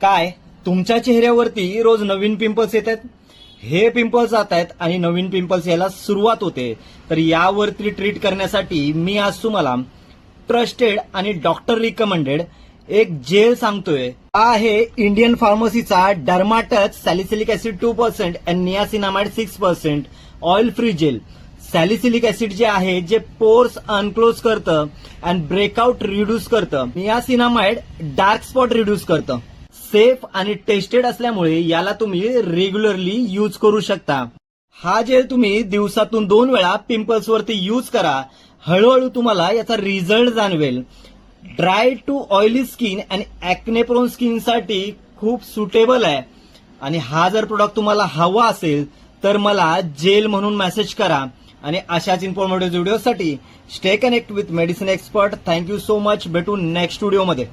काय तुमच्या चेहऱ्यावरती रोज नवीन पिंपल्स येत आहेत? हे पिंपल्स जात आहेत आणि नवीन पिंपल्स यायला सुरुवात होते. तर यावरती ट्रीट करण्यासाठी मी आज तुम्हाला ट्रस्टेड आणि डॉक्टर रिकमेंडेड एक जेल सांगतोय. हा आहे इंडियन फार्मसीचा डर्माटच salicylic acid 2% and niacinamide 6% oil free gel. Salicylic acid जे आहे जे पोर्स अनक्लोज करतं अँड ब्रेकआउट रिड्यूस करतं. नियासिनामाइड डार्क स्पॉट रिड्यूस करतं. सेफ आणि टेस्टेड असल्यामुळे याला तुम्ही रेग्युलरली यूज करू शकता. हा जेल तुम्ही दिवसातून 2 वेळा पिंपल्स वरती यूज करा. हळूहळू तुम्हाला याचा रिझल्ट जाणवेल. ड्राय टू ऑइली स्किन आणि ऍक्ने प्रोन स्किन साठी खूप सुटेबल आहे. आणि हा जर प्रोडक्ट तुम्हाला हवा असेल तर मला जेल म्हणून मेसेज करा. आणि अशाच इन्फॉर्मेटिव्ह व्हिडिओसाठी stay connect with medicine expert. Thank you so much. भेटू नेक्स्ट व्हिडिओमध्ये.